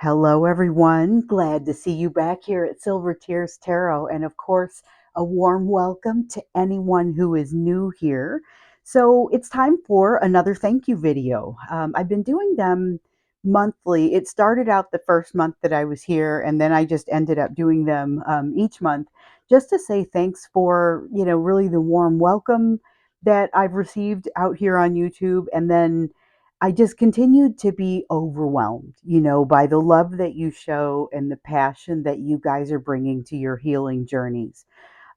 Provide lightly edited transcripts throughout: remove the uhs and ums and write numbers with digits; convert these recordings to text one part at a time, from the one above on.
Hello, everyone. Glad to see you back here at Silver Tears Tarot. And of course, a warm welcome to anyone who is new here. So it's time for another thank you video. I've been doing them monthly. It started out the first month that I was here, and then I just ended up doing them each month just to say thanks for, really the warm welcome that I've received out here on YouTube. And then I just continued to be overwhelmed, by the love that you show and the passion that you guys are bringing to your healing journeys.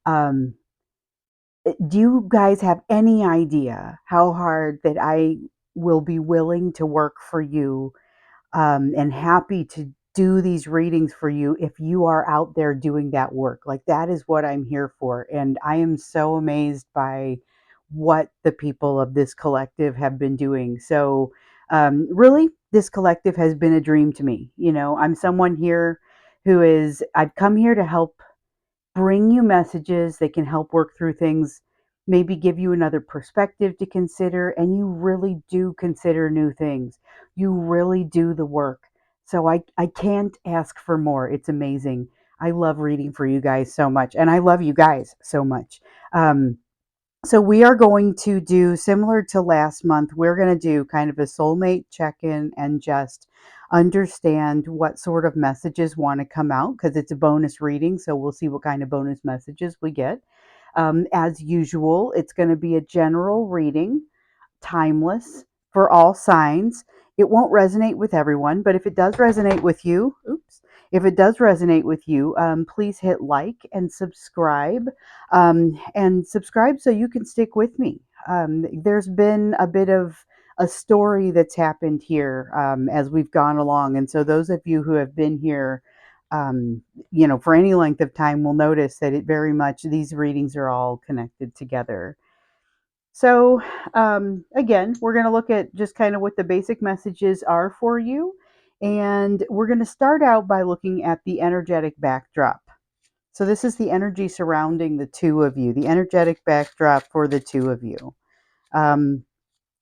Um, do you guys have any idea how hard that I will be willing to work for you and happy to do these readings for you if you are out there doing that work? Like, that is what I'm here for. And I am so amazed by what the people of this collective have been doing. So, really, this collective has been a dream to me. I'm someone here I've come here to help bring you messages that can help work through things, maybe give you another perspective to consider, and you really do consider new things. You really do the work. So I can't ask for more. It's amazing. I love reading for you guys so much, and I love you guys so much. Um, so we are going to do similar to last month. We're going to do kind of a soulmate check-in and just understand what sort of messages want to come out because it's a bonus reading. So we'll see what kind of bonus messages we get. As usual, it's going to be a general reading, timeless for all signs. It won't resonate with everyone, but if it does resonate with you, if it does resonate with you, please hit like and subscribe. And subscribe so you can stick with me. There's been a bit of a story that's happened here as we've gone along. And so, those of you who have been here, for any length of time, will notice that it very much, these readings are all connected together. So, again, we're going to look at just kind of what the basic messages are for you. And we're going to start out by looking at the energetic backdrop. So, this is the energy surrounding the two of you, the energetic backdrop for the two of you. And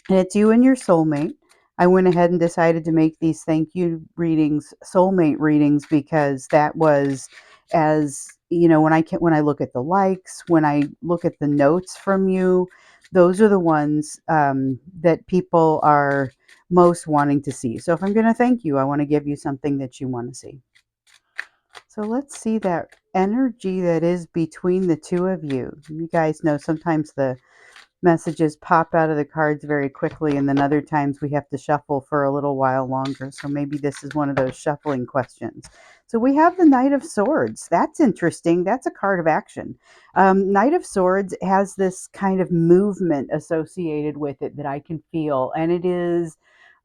it's you and your soulmate. I went ahead and decided to make these thank you readings, soulmate readings, because that was, as when I look at the likes, when I look at the notes from you, those are the ones that people are most wanting to see. So if I'm going to thank you, I want to give you something that you want to see. So let's see that energy that is between the two of you. You guys know sometimes the messages pop out of the cards very quickly, and then other times we have to shuffle for a little while longer. So maybe this is one of those shuffling questions. So we have the Knight of Swords. That's interesting. That's a card of action. Knight of Swords has this kind of movement associated with it that I can feel, and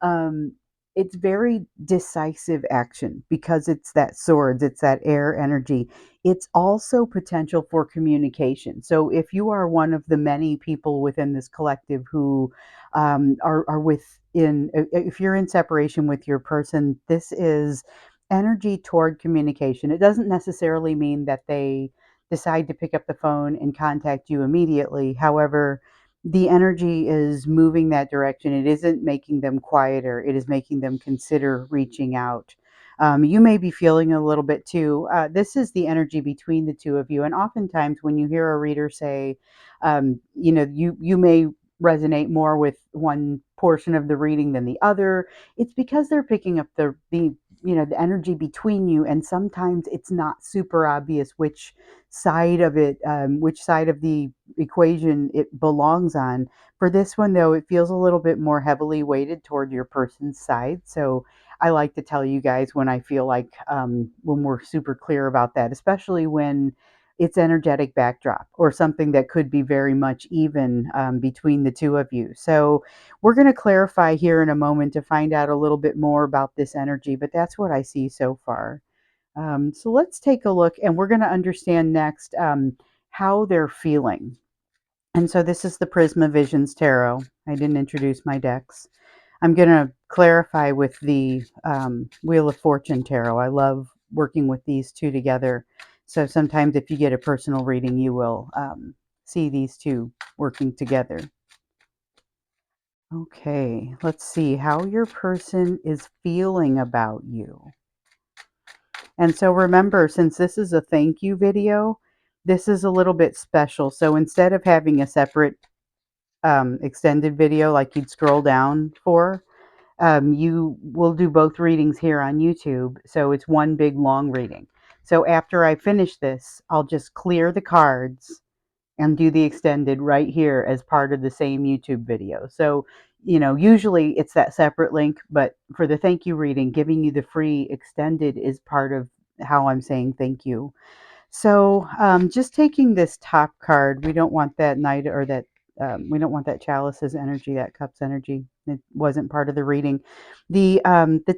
um, it's very decisive action because it's that swords, it's that air energy. It's also potential for communication. So if you are one of the many people within this collective who are within, if you're in separation with your person, this is energy toward communication. It doesn't necessarily mean that they decide to pick up the phone and contact you immediately. However, the energy is moving that direction. It isn't making them quieter. It is making them consider reaching out. You may be feeling a little bit too. This is the energy between the two of you. And oftentimes, when you hear a reader say, you may resonate more with one portion of the reading than the other. It's because they're picking up the energy between you, and sometimes it's not super obvious which side of it, which side of the equation it belongs on. For this one, though, it feels a little bit more heavily weighted toward your person's side. So I like to tell you guys when I feel like when we're super clear about that, especially when it's energetic backdrop or something that could be very much even between the two of you. So we're going to clarify here in a moment to find out a little bit more about this energy, but that's what I see so far. So let's take a look, and we're going to understand next how they're feeling. And so this is the Prisma Visions Tarot. I didn't introduce my decks. I'm going to clarify with the Wheel of Fortune Tarot. I love working with these two together. So sometimes if you get a personal reading, you will see these two working together. Okay, let's see how your person is feeling about you. And so remember, since this is a thank you video, this is a little bit special. So instead of having a separate extended video like you'd scroll down for, you will do both readings here on YouTube. So it's one big long reading. So after I finish this, I'll just clear the cards and do the extended right here as part of the same YouTube video. So, usually it's that separate link, but for the thank you reading, giving you the free extended is part of how I'm saying thank you. So, just taking this top card, we don't want that knight or that we don't want that chalice's energy, that cup's energy. It wasn't part of the reading. The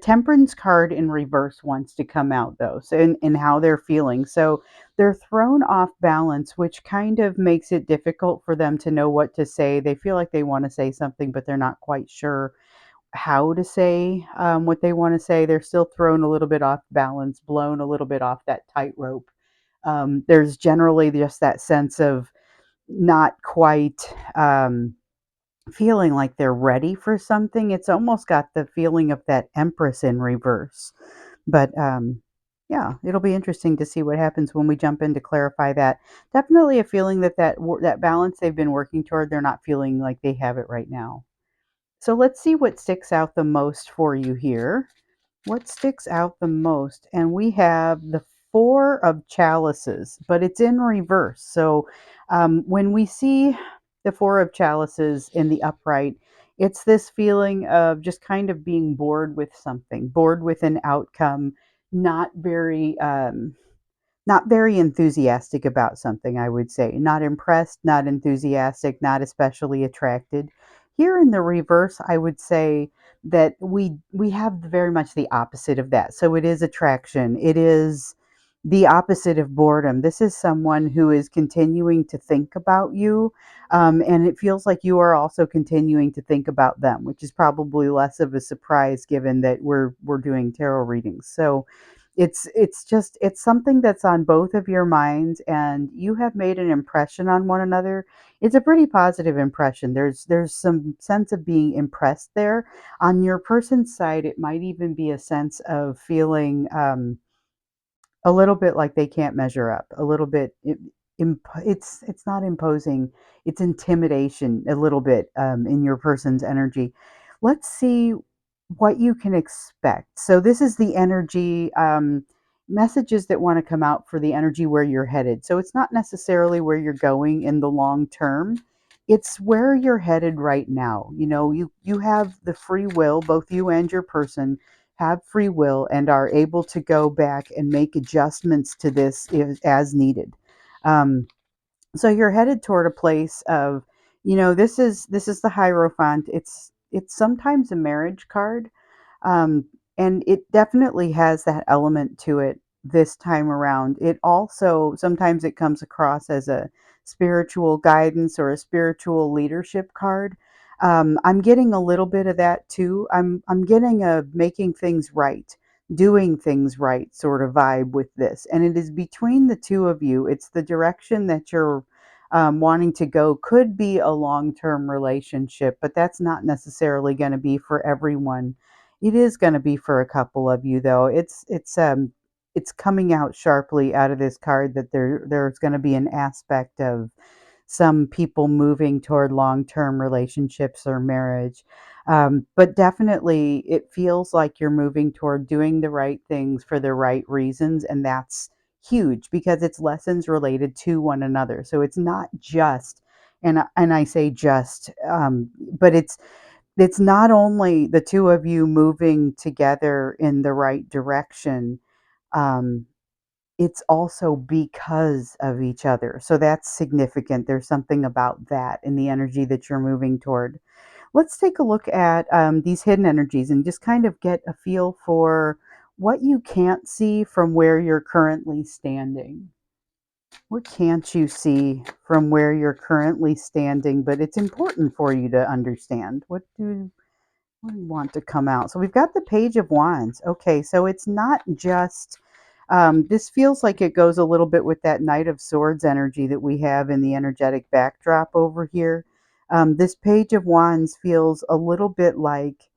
temperance card in reverse wants to come out though, so in how they're feeling. So they're thrown off balance, which kind of makes it difficult for them to know what to say. They feel like they want to say something, but they're not quite sure how to say what they want to say. They're still thrown a little bit off balance, blown a little bit off that tightrope. There's generally just that sense of not quite feeling like they're ready for something. It's almost got the feeling of that Empress in reverse. But yeah, it'll be interesting to see what happens when we jump in to clarify that. Definitely a feeling that that balance they've been working toward, they're not feeling like they have it right now. So let's see what sticks out the most for you here. What sticks out the most? And we have the Four of Chalices, but it's in reverse. So when we see the Four of Chalices in the upright, it's this feeling of just kind of being bored with something, bored with an outcome, not very not very enthusiastic about something, I would say. Not impressed, not enthusiastic, not especially attracted. Here in the reverse, I would say that we have very much the opposite of that. So it is attraction. It is the opposite of boredom. This is someone who is continuing to think about you, and it feels like you are also continuing to think about them, which is probably less of a surprise given that we're doing tarot readings. So it's something that's on both of your minds, and you have made an impression on one another. It's a pretty positive impression. There's some sense of being impressed there. On your person's side, it might even be a sense of feeling a little bit like they can't measure up, a little bit it's not imposing, it's intimidation a little bit, in your person's energy. Let's see what you can expect. So this is the energy, messages that wanna come out for the energy where you're headed. So it's not necessarily where you're going in the long term, it's where you're headed right now. You have the free will, both you and your person have free will and are able to go back and make adjustments to this if, as needed. Um, so you're headed toward a place of, this is the Hierophant. It's sometimes a marriage card, um, and it definitely has that element to it this time around. It also sometimes it comes across as a spiritual guidance or a spiritual leadership card. I'm getting a little bit of that too. I'm getting a making things right, doing things right sort of vibe with this, and it is between the two of you. It's the direction that you're wanting to go. Could be a long-term relationship, but that's not necessarily going to be for everyone. It is gonna be for a couple of you, though. It's coming out sharply out of this card that there's gonna be an aspect of some people moving toward long-term relationships or marriage. But definitely it feels like you're moving toward doing the right things for the right reasons, and that's huge because it's lessons related to one another. So it's not just, and I say just, but it's not only the 2 of you moving together in the right direction, um, it's also because of each other. So that's significant. There's something about that in the energy that you're moving toward. Let's take a look at these hidden energies and just kind of get a feel for what you can't see from where you're currently standing. What can't you see from where you're currently standing, but it's important for you to understand? What do we want to come out? So we've got the Page of Wands. Okay, so it's not just, this feels like it goes a little bit with that Knight of Swords energy that we have in the energetic backdrop over here. This Page of Wands feels a little bit like,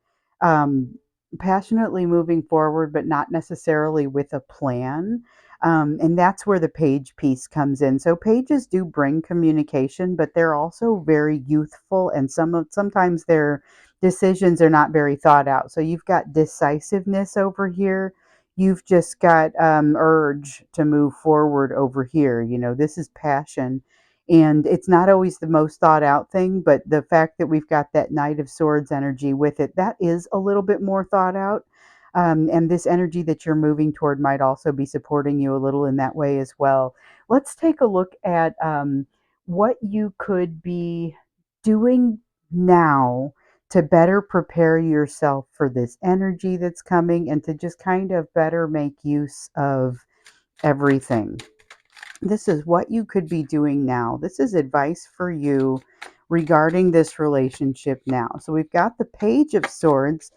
um, passionately moving forward, but not necessarily with a plan. And that's where the page piece comes in. So pages do bring communication, but they're also very youthful, and sometimes their decisions are not very thought out. So you've got decisiveness over here. You've just got urge to move forward over here. This is passion. And it's not always the most thought out thing, but the fact that we've got that Knight of Swords energy with it, that is a little bit more thought out. And this energy that you're moving toward might also be supporting you a little in that way as well. Let's take a look at what you could be doing now to better prepare yourself for this energy that's coming and to just kind of better make use of everything. This is what you could be doing now. This is advice for you regarding this relationship now. So we've got the Page of Swords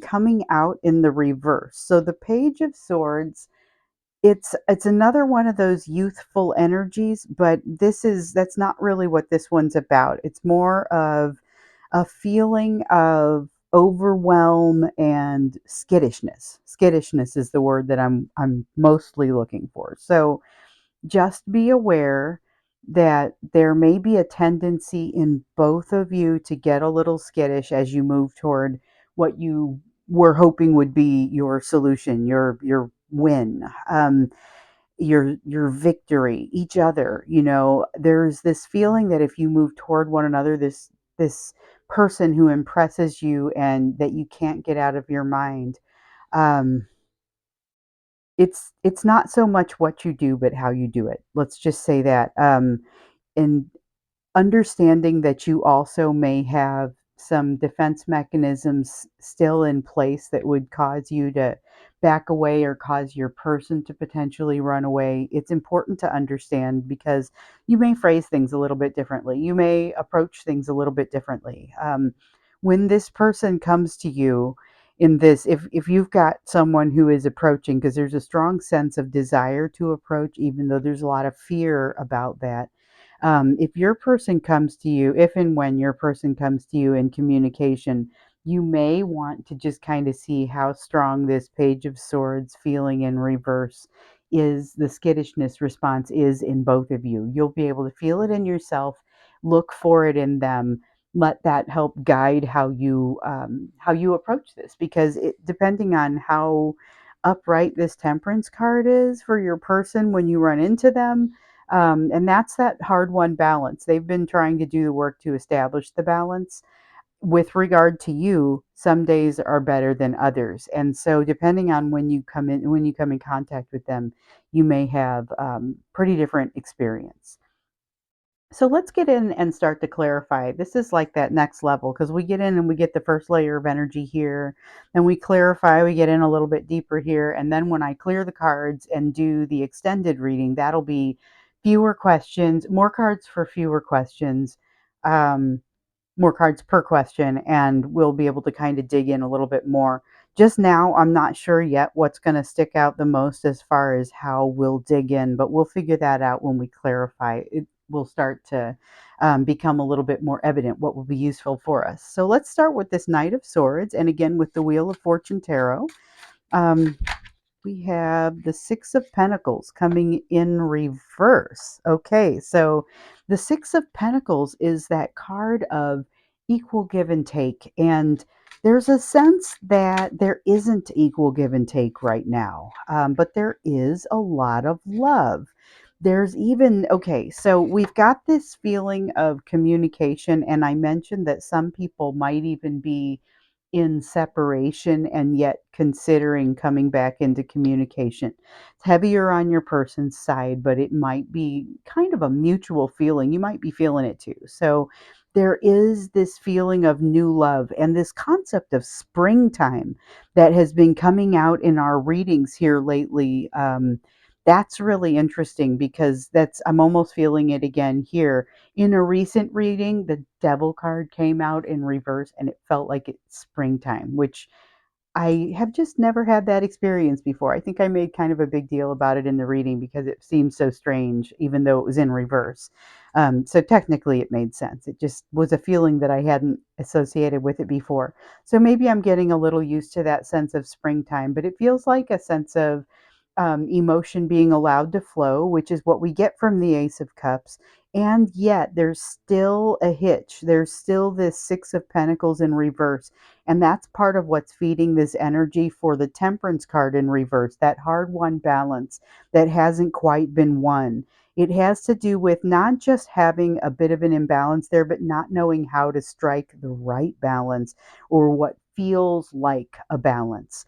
coming out in the reverse. So the Page of Swords, it's another one of those youthful energies, but that's not really what this one's about. It's more of a feeling of overwhelm and skittishness. Skittishness is the word that I'm mostly looking for. So just be aware that there may be a tendency in both of you to get a little skittish as you move toward what you were hoping would be your solution, your win, your victory, each other. There's this feeling that if you move toward one another, this person who impresses you and that you can't get out of your mind. Um, it's not so much what you do, but how you do it. Let's just say that. And understanding that you also may have some defense mechanisms still in place that would cause you to back away or cause your person to potentially run away. It's important to understand because you may phrase things a little bit differently. You may approach things a little bit differently. When this person comes to you in this, if you've got someone who is approaching, because there's a strong sense of desire to approach, even though there's a lot of fear about that. If your person comes to you, if and when your person comes to you in communication, you may want to just kind of see how strong this Page of Swords feeling in reverse is, the skittishness response is in both of you. You'll be able to feel it in yourself, look for it in them. Let that help guide how you approach this, because depending on how upright this Temperance card is for your person when you run into them, and that's that hard won balance. They've been trying to do the work to establish the balance. With regard to you, some days are better than others. And so depending on when you come in contact with them, you may have pretty different experience. So let's get in and start to clarify. This is like that next level because we get in and we get the first layer of energy here, and we clarify, we get in a little bit deeper here. And then when I clear the cards and do the extended reading, that'll be fewer questions, more cards for fewer questions, um, more cards per question, and we'll be able to kind of dig in a little bit more. Just now, I'm not sure yet what's going to stick out the most as far as how we'll dig in, but we'll figure that out when we clarify. It will start to become a little bit more evident what will be useful for us. So let's start with this Knight of Swords, and again with the Wheel of Fortune Tarot. Um, we have the Six of Pentacles coming in reverse. Okay, so the Six of Pentacles is that card of equal give and take. And there's a sense that there isn't equal give and take right now, but there is a lot of love. There's even, okay, so we've got this feeling of communication, and I mentioned that some people might even be in separation and yet considering coming back into communication. It's heavier on your person's side, but it might be kind of a mutual feeling. You might be feeling it too. So there is this feeling of new love and this concept of springtime that has been coming out in our readings here lately. That's really interesting because I'm almost feeling it again here. In a recent reading, the Devil card came out in reverse and it felt like it's springtime, which I have just never had that experience before. I think I made kind of a big deal about it in the reading because it seemed so strange, even though it was in reverse. So technically, it made sense. It just was a feeling that I hadn't associated with it before. So maybe I'm getting a little used to that sense of springtime, but it feels like a sense of emotion being allowed to flow, which is what we get from the Ace of Cups. And yet, there's still a hitch. There's still this Six of Pentacles in reverse. And that's part of what's feeding this energy for the Temperance card in reverse, that hard won balance that hasn't quite been won. It has to do with not just having a bit of an imbalance there, but not knowing how to strike the right balance or what feels like a balance.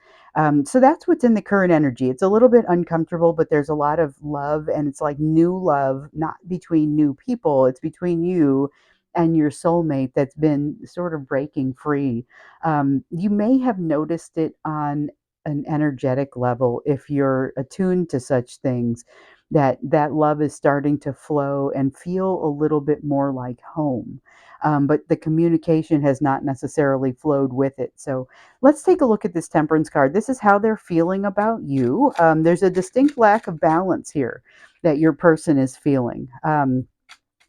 So that's what's in the current energy. It's a little bit uncomfortable, but there's a lot of love, and it's like new love, not between new people. It's between you and your soulmate that's been sort of breaking free. You may have noticed it on an energetic level if you're attuned to such things, that that love is starting to flow and feel a little bit more like home. But the communication has not necessarily flowed with it. So let's take a look at this Temperance card. This is how they're feeling about you. There's a distinct lack of balance here that your person is feeling.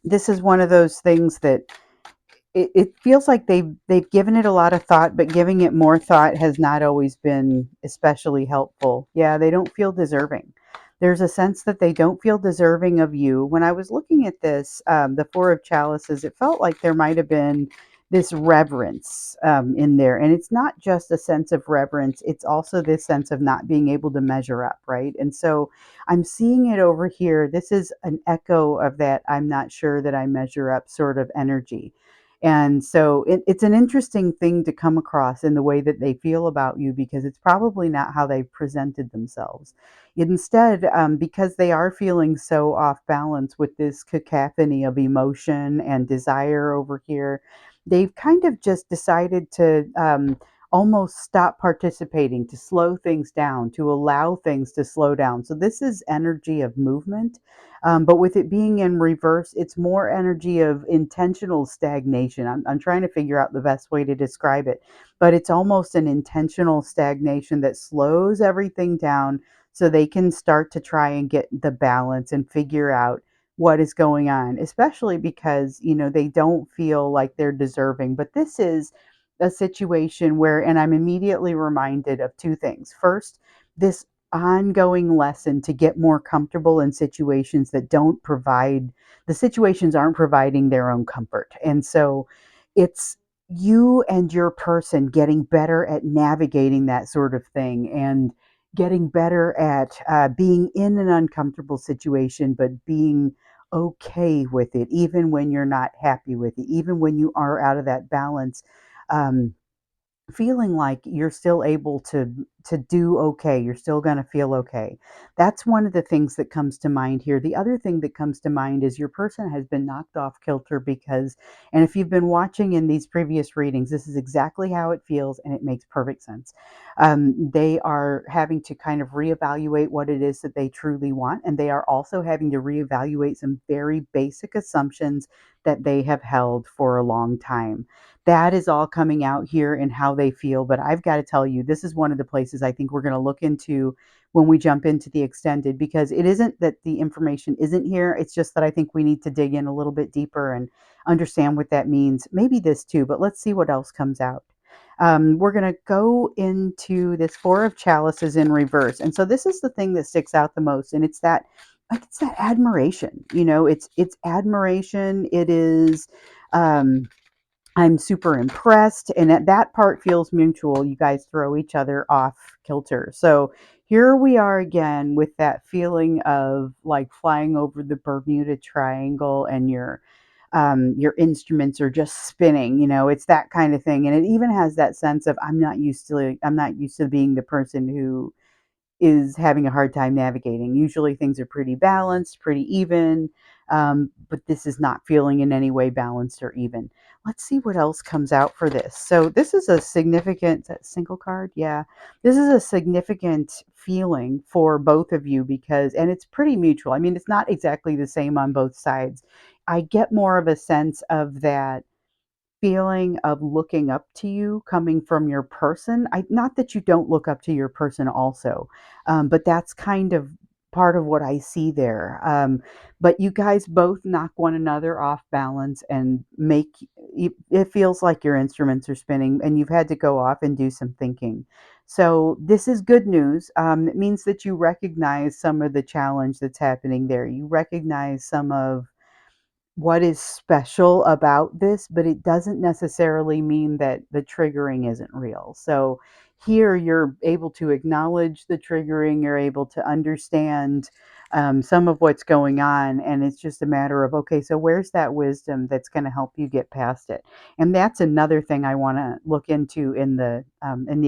This is one of those things that it feels like they've given it a lot of thought, but giving it more thought has not always been especially helpful. Yeah, they don't feel deserving. There's a sense that they don't feel deserving of you. When I was looking at this, the Four of Chalices, it felt like there might have been this reverence in there. And it's not just a sense of reverence, it's also this sense of not being able to measure up, right? And so I'm seeing it over here. This is an echo of that I'm not sure that I measure up sort of energy. And so it's an interesting thing to come across in the way that they feel about you because it's probably not how they presented themselves. Instead, because they are feeling so off balance with this cacophony of emotion and desire over here, they've kind of just decided to almost stop participating, to slow things down, to allow things to slow down. So, this is energy of movement, but with it being in reverse, it's more energy of intentional stagnation. I'm trying to figure out the best way to describe it, but it's almost an intentional stagnation that slows everything down so they can start to try and get the balance and figure out what is going on, especially because, they don't feel like they're deserving. But this is a situation where, and I'm immediately reminded of two things. First, this ongoing lesson to get more comfortable in situations that don't provide the situations aren't providing their own comfort. And so it's you and your person getting better at navigating that sort of thing and getting better at being in an uncomfortable situation, but being okay with it, even when you're not happy with it, even when you are out of that balance. Um, Feeling like you're still able to do okay, you're still gonna feel okay. That's one of the things that comes to mind here. The other thing that comes to mind is your person has been knocked off kilter because, and if you've been watching in these previous readings, this is exactly how it feels, and it makes perfect sense. They are having to kind of reevaluate what it is that they truly want, and they are also having to reevaluate some very basic assumptions that they have held for a long time. That is all coming out here in how they feel, but I've got to tell you, this is one of the places I think we're going to look into when we jump into the extended, because it isn't that the information isn't here, it's just that I think we need to dig in a little bit deeper and understand what that means. Maybe this too, but let's see what else comes out. We're going to go into this Four of Chalices in reverse. And so this is the thing that sticks out the most, and it's that, like, it's that admiration. It's admiration. It is um I'm super impressed, and that part feels mutual. You guys throw each other off kilter. So here we are again with that feeling of like flying over the Bermuda Triangle, and your instruments are just spinning. It's that kind of thing, and it even has that sense of I'm not used to being the person who is having a hard time navigating. Usually things are pretty balanced, pretty even, but this is not feeling in any way balanced or even. Let's see what else comes out for this. So this is a significant, is that single card? Yeah. This is a significant feeling for both of you because, and it's pretty mutual. I mean, it's not exactly the same on both sides. I get more of a sense of that feeling of looking up to you coming from your person. Not that you don't look up to your person also, but that's kind of part of what I see there. But you guys both knock one another off balance and it feels like your instruments are spinning and you've had to go off and do some thinking. So this is good news. It means that you recognize some of the challenge that's happening there. You recognize some of what is special about this, but it doesn't necessarily mean that the triggering isn't real. So here you're able to acknowledge the triggering, you're able to understand some of what's going on, and it's just a matter of okay, so where's that wisdom that's going to help you get past it? And that's another thing I want to look into in the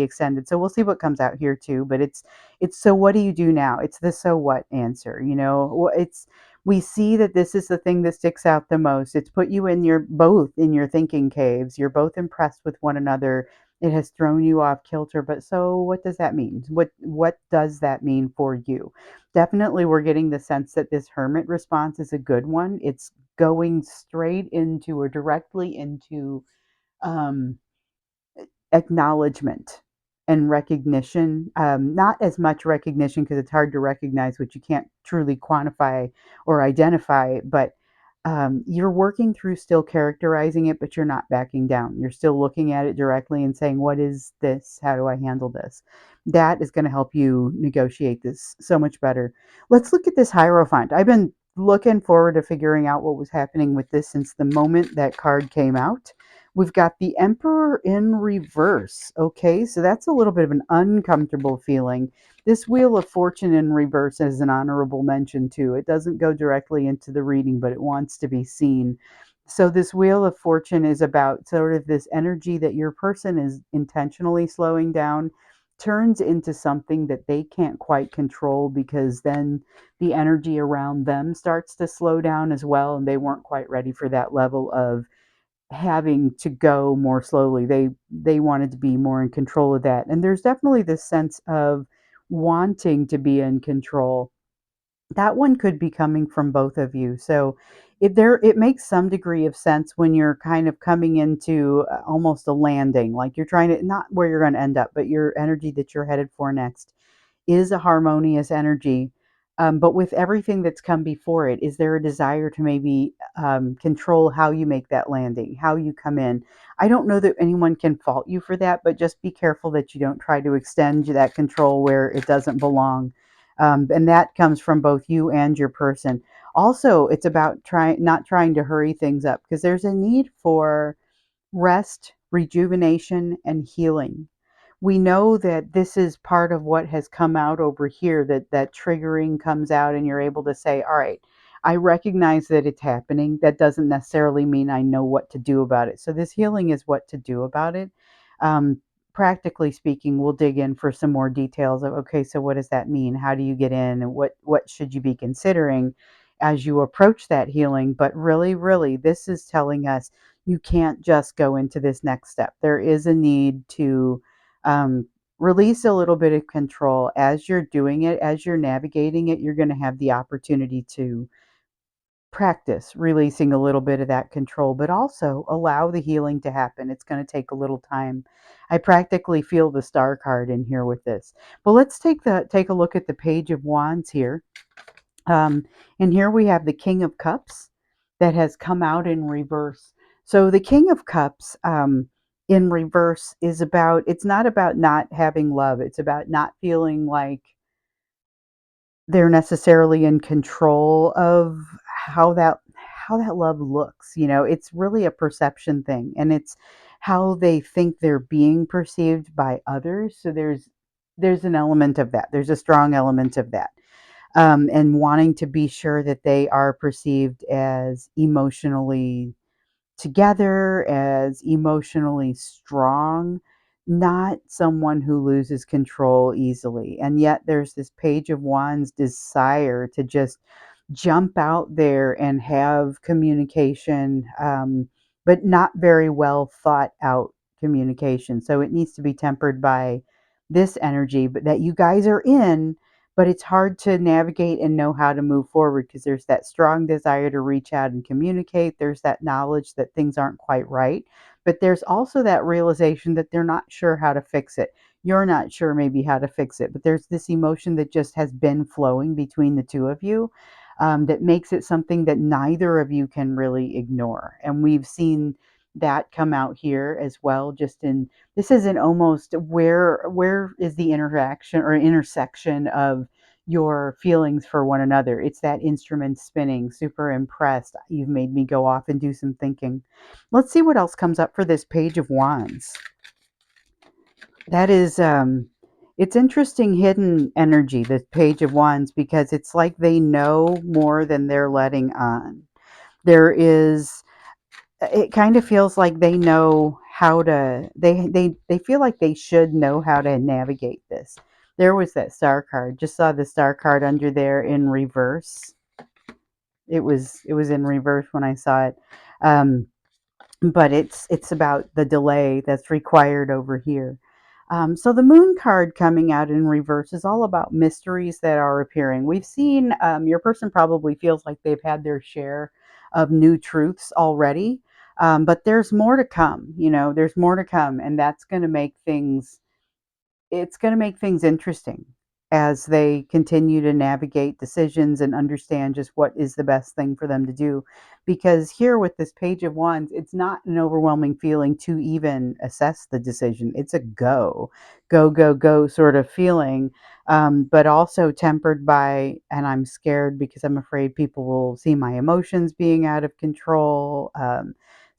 extended. So we'll see what comes out here too. But it's so what do you do now? It's the so what answer. It's we see that this is the thing that sticks out the most. It's put you in your both in your thinking caves. You're both impressed with one another. It has thrown you off kilter, but so what does that mean? What does that mean for you? Definitely we're getting the sense that this hermit response is a good one. It's going straight into or directly into um acknowledgement and recognition. Not as much recognition because it's hard to recognize what you can't truly quantify or identify, but you're working through still characterizing it, but you're not backing down. You're still looking at it directly and saying, what is this? How do I handle this? That is going to help you negotiate this so much better. Let's look at this Hierophant. I've been looking forward to figuring out what was happening with this since the moment that card came out. We've got the Emperor in reverse. Okay, so that's a little bit of an uncomfortable feeling. This Wheel of Fortune in reverse is an honorable mention too. It doesn't go directly into the reading, but it wants to be seen. So this Wheel of Fortune is about sort of this energy that your person is intentionally slowing down turns into something that they can't quite control because then the energy around them starts to slow down as well and they weren't quite ready for that level of having to go more slowly. They wanted to be more in control of that. And there's definitely this sense of wanting to be in control. That one could be coming from both of you. So it makes some degree of sense when you're kind of coming into almost a landing, like you're trying to not where you're going to end up, but your energy that you're headed for next is a harmonious energy. But with everything that's come before it, is there a desire to maybe control how you make that landing, how you come in? I don't know that anyone can fault you for that, but just be careful that you don't try to extend that control where it doesn't belong. And that comes from both you and your person. Also, it's about not trying to hurry things up because there's a need for rest, rejuvenation, and healing. We know that this is part of what has come out over here, that triggering comes out and you're able to say, all right, I recognize that it's happening. That doesn't necessarily mean I know what to do about it. So this healing is what to do about it. um, Practically speaking, we'll dig in for some more details of okay, so what does that mean, how do you get in, and what should you be considering as you approach that healing. But really this is telling us you can't just go into this next step. There is a need to um, release a little bit of control as you're doing it, as you're navigating it. You're going to have the opportunity to practice releasing a little bit of that control, but also allow the healing to happen. It's going to take a little time. I practically feel the star card in here with this. But let's take a look at the Page of Wands here. Um, and here we have the King of Cups that has come out in reverse. So the King of Cups in reverse is about, it's not about not having love. It's about not feeling like they're necessarily in control of how that love looks. It's really a perception thing, and it's how they think they're being perceived by others. So there's an element of that. There's a strong element of that. And wanting to be sure that they are perceived as emotionally together, as emotionally strong, not someone who loses control easily. And yet there's this Page of Wands desire to just jump out there and have communication, but not very well thought out communication. So it needs to be tempered by this energy, but that you guys are in, but it's hard to navigate and know how to move forward because there's that strong desire to reach out and communicate. There's that knowledge that things aren't quite right, but there's also that realization that they're not sure how to fix it. You're not sure maybe how to fix it, but there's this emotion that just has been flowing between the two of you, that makes it something that neither of you can really ignore. And we've seen that come out here as well. Just in this is an almost where is the interaction or intersection of your feelings for one another. It's that instrument spinning. Super impressed. You've made me go off and do some thinking. Let's see what else comes up for this Page of Wands. That is, it's interesting hidden energy, this Page of Wands, because it's like they know more than they're letting on. There is, it kind of feels like they know how to, they feel like they should know how to navigate this. There was that star card. Just saw the star card under there in reverse. It was in reverse when I saw it. Um, but it's about the delay that's required over here. So the moon card coming out in reverse is all about mysteries that are appearing. We've seen, your person probably feels like they've had their share of new truths already, but there's more to come. There's more to come, and that's going to make things it's going to make things interesting as they continue to navigate decisions and understand just what is the best thing for them to do. Because here with this Page of Wands, it's not an overwhelming feeling to even assess the decision. It's a go, go, go, go sort of feeling, but also tempered by, and I'm scared because I'm afraid people will see my emotions being out of control.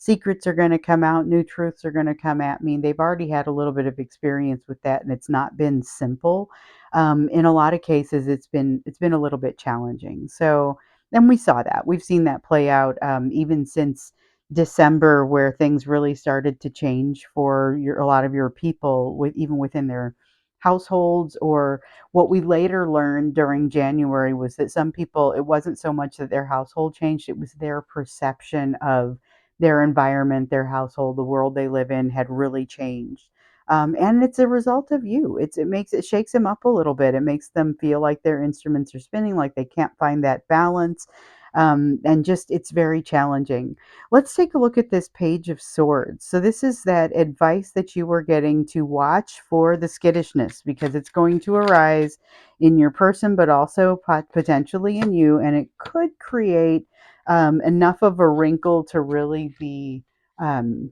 Secrets are going to come out, new truths are going to come at me. They've already had a little bit of experience with that, and it's not been simple. In a lot of cases, it's been a little bit challenging. So, and we saw that. We've seen that play out, even since December, where things really started to change for a lot of your people, with even within their households. Or what we later learned during January was that some people, it wasn't so much that their household changed; it was their perception of their environment, their household, the world they live in had really changed. And it's a result of you. It shakes them up a little bit. It makes them feel like their instruments are spinning, like they can't find that balance. And just it's very challenging. Let's take a look at this Page of Swords. So this is that advice that you were getting to watch for the skittishness, because it's going to arise in your person, but also potentially in you, and it could create enough of a wrinkle to really be,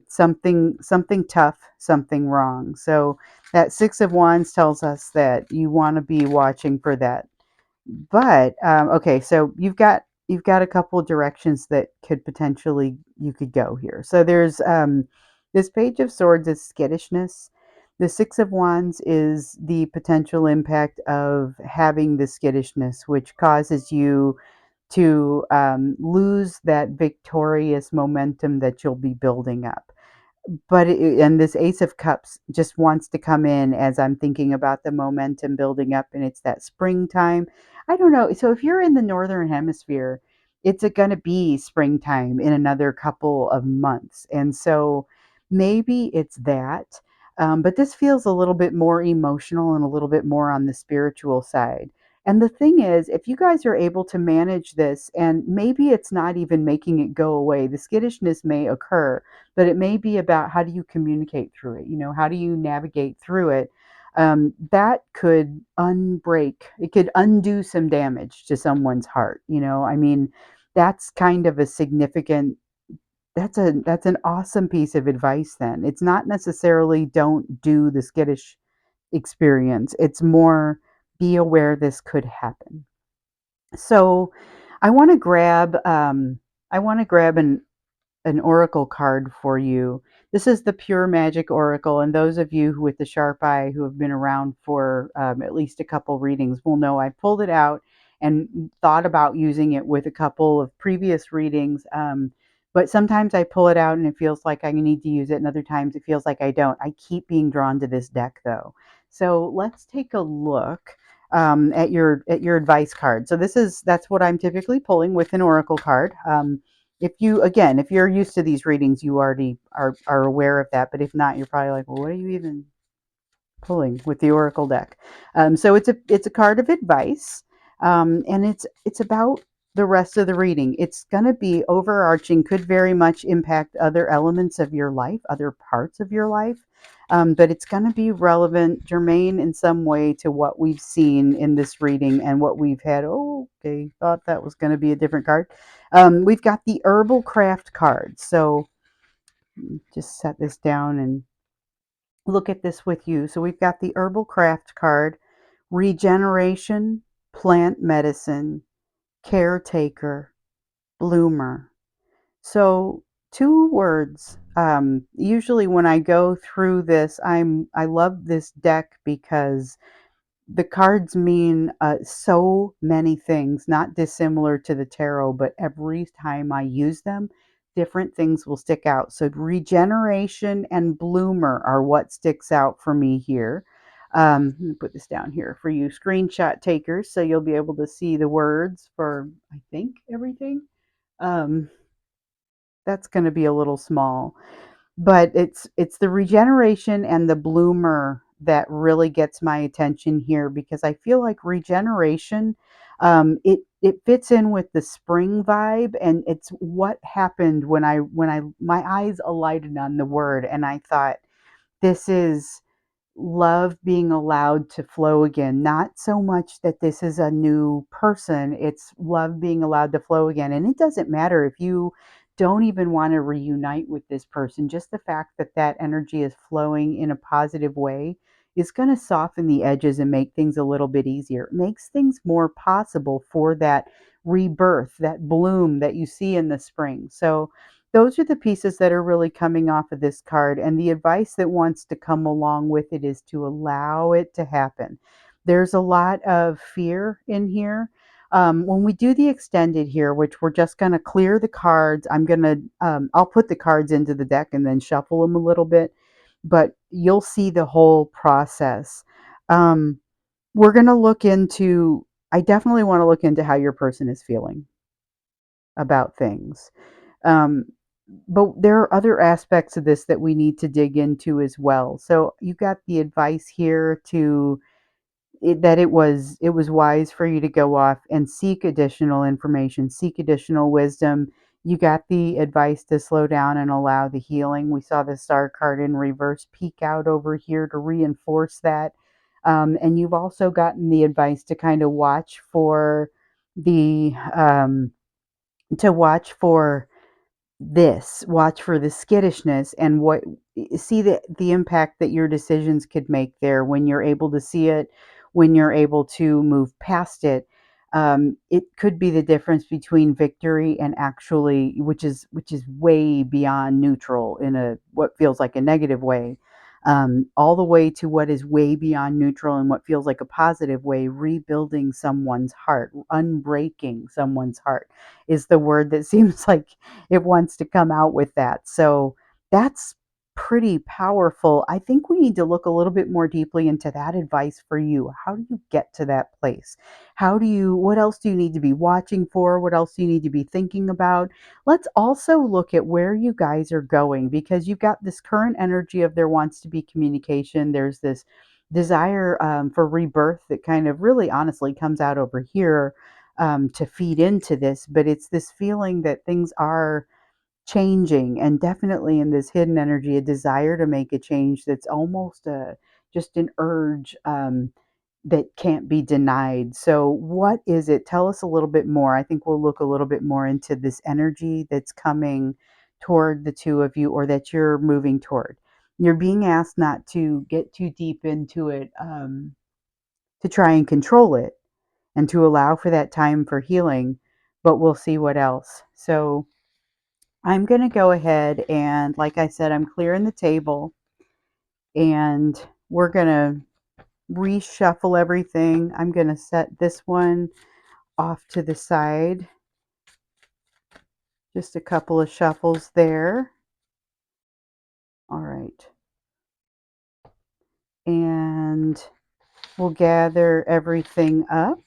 something tough, something wrong. So that Six of Wands tells us that you want to be watching for that. But okay, so you've got a couple directions that could potentially you could go here. So there's, this Page of Swords is skittishness. The Six of Wands is the potential impact of having the skittishness, which causes you to, lose that victorious momentum that you'll be building up. But and this Ace of Cups just wants to come in as I'm thinking about the momentum building up, and it's that springtime. I don't know. So if you're in the northern hemisphere, it's going to be springtime in another couple of months, and so maybe it's that. But this feels a little bit more emotional and a little bit more on the spiritual side. And the thing is, if you guys are able to manage this, and maybe it's not even making it go away, the skittishness may occur, but it may be about how do you communicate through it? How do you navigate through it? That could unbreak, it could undo some damage to someone's heart. I mean, that's kind of a significant, that's an awesome piece of advice then. It's not necessarily don't do the skittish experience. It's more be aware this could happen. So I want to grab an oracle card for you. This is the Pure Magic Oracle, and those of you who with the sharp eye who have been around for, at least a couple readings will know I pulled it out and thought about using it with a couple of previous readings. But sometimes I pull it out and it feels like I need to use it, and other times it feels like I don't. I keep being drawn to this deck though. So let's take a look, at your advice card. So that's what I'm typically pulling with an oracle card. If you're used to these readings, you already are aware of that. But if not, you're probably like, well, what are you even pulling with the Oracle deck. So it's a card of advice, and it's about the rest of the reading. It's going to be overarching, could very much impact other elements of your life, other parts of your life, but it's going to be relevant, germane in some way to what we've seen in this reading and what we've had. Oh, okay, thought that was going to be a different card. We've got the Herbal Craft card. So just set this down and look at this with you. So we've got the Herbal Craft card, Regeneration, Plant Medicine, Caretaker, Bloomer. So two words. Usually when I go through this, I love this deck because the cards mean so many things, not dissimilar to the tarot, but every time I use them, different things will stick out. So regeneration and bloomer are what sticks out for me here. Let me put this down here for you screenshot takers, so you'll be able to see the words for, I think, everything. Um, that's going to be a little small, but it's the regeneration and the bloomer that really gets my attention here, because I feel like regeneration, it fits in with the spring vibe, and it's what happened when I my eyes alighted on the word, and I thought, this is love being allowed to flow again. Not so much that this is a new person, it's love being allowed to flow again. And it doesn't matter if you don't even want to reunite with this person, just the fact that that energy is flowing in a positive way is going to soften the edges and make things a little bit easier. It makes things more possible for that rebirth, that bloom that you see in the spring. So those are the pieces that are really coming off of this card. And the advice that wants to come along with it is to allow it to happen. There's a lot of fear in here. When we do the extended here, which we're just going to clear the cards, I'll put the cards into the deck and then shuffle them a little bit, but you'll see the whole process. Um, we're going to look into, I definitely want to look into how your person is feeling about things. Um, but there are other aspects of this that we need to dig into as well. So you got the advice here to that it was wise for you to go off and seek additional information, seek additional wisdom. You got the advice to slow down and allow the healing. We saw the star card in reverse peek out over here to reinforce that. And you've also gotten the advice to kind of the watch for watch for the skittishness, and what see the impact that your decisions could make there when you're able to see it, when you're able to move past it. It could be the difference between victory and actually, which is way beyond neutral in a what feels like a negative way, all the way to what is way beyond neutral and what feels like a positive way. Rebuilding someone's heart, unbreaking someone's heart is the word that seems like it wants to come out with that. So that's pretty powerful. I think we need to look a little bit more deeply into that advice for you. How do you get to that place? What else do you need to be watching for? What else do you need to be thinking about? Let's also look at where you guys are going, because you've got this current energy of there wants to be communication. There's this desire for rebirth that kind of really honestly comes out over here to feed into this, but it's this feeling that things are changing, and definitely in this hidden energy, a desire to make a change that's almost just an urge that can't be denied. So, what is it? Tell us a little bit more. I think we'll look a little bit more into this energy that's coming toward the two of you, or that you're moving toward. You're being asked not to get too deep into it, to try and control it, and to allow for that time for healing, but we'll see what else. So, I'm going to go ahead and, like I said, I'm clearing the table, and we're going to reshuffle everything. I'm going to set this one off to the side. Just a couple of shuffles there. All right. And we'll gather everything up.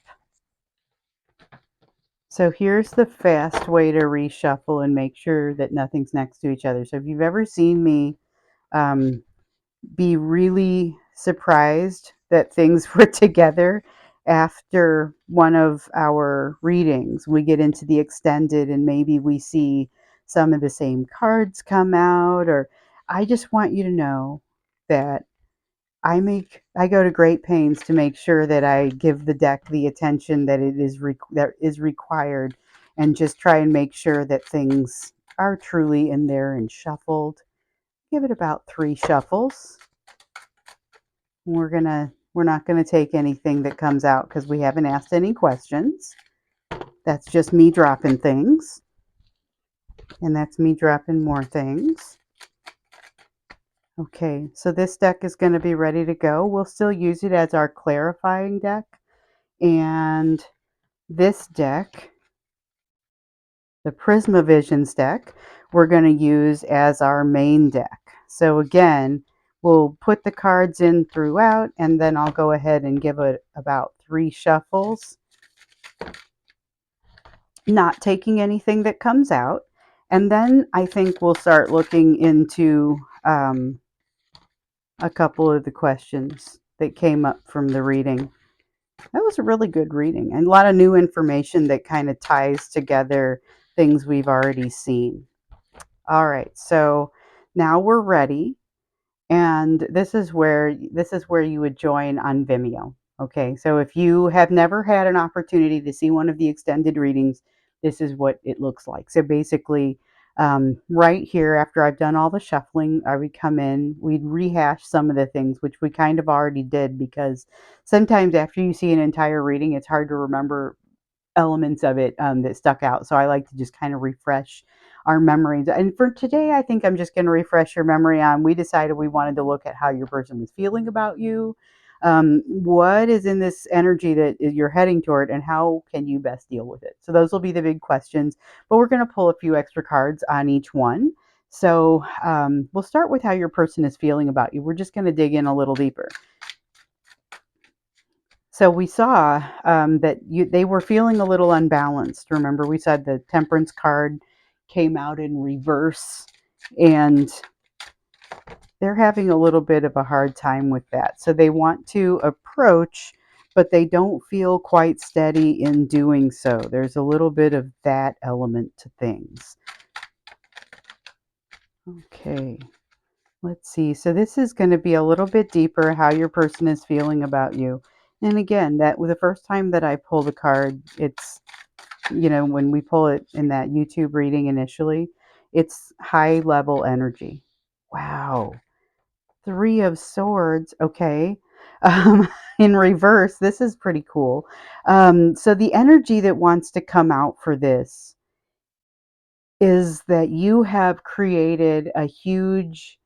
So here's the fast way to reshuffle and make sure that nothing's next to each other. So if you've ever seen me be really surprised that things were together after one of our readings. We get into the extended and maybe we see some of the same cards come out, or I just want you to know that I go to great pains to make sure that I give the deck the attention that that is required, and just try and make sure that things are truly in there and shuffled. Give it about 3 shuffles. We're not gonna take anything that comes out because we haven't asked any questions. That's just me dropping things, and that's me dropping more things. Okay, so this deck is going to be ready to go. We'll still use it as our clarifying deck. And this deck, the Prismavisions deck, we're going to use as our main deck. So again, we'll put the cards in throughout, and then I'll go ahead and give it about 3 shuffles, not taking anything that comes out. And then I think we'll start looking into a couple of the questions that came up from the reading. That was a really good reading and a lot of new information that kind of ties together things we've already seen. All right, so now we're ready, and this is where you would join on Vimeo. Okay, so if you have never had an opportunity to see one of the extended readings, this is what it looks like. So basically, right here, after I've done all the shuffling, I would come in, we'd rehash some of the things, which we kind of already did, because sometimes after you see an entire reading, it's hard to remember elements of it that stuck out. So I like to just kind of refresh our memories. And for today, I think I'm just going to refresh your memory on, we decided we wanted to look at how your person was feeling about you. What is in this energy that you're heading toward, and how can you best deal with it? So those will be the big questions, but we're going to pull a few extra cards on each one. So we'll start with how your person is feeling about you. We're just going to dig in a little deeper. So we saw that they were feeling a little unbalanced. Remember, we said the Temperance card came out in reverse, and they're having a little bit of a hard time with that. So they want to approach, but they don't feel quite steady in doing so. There's a little bit of that element to things. Okay. Let's see. So this is going to be a little bit deeper how your person is feeling about you. And again, that was the first time that I pull the card. It's, when we pull it in that YouTube reading initially, it's high level energy. Wow. 3 of Swords. Okay. Um, in reverse, this is pretty cool. So the energy that wants to come out for this is that you have created a huge,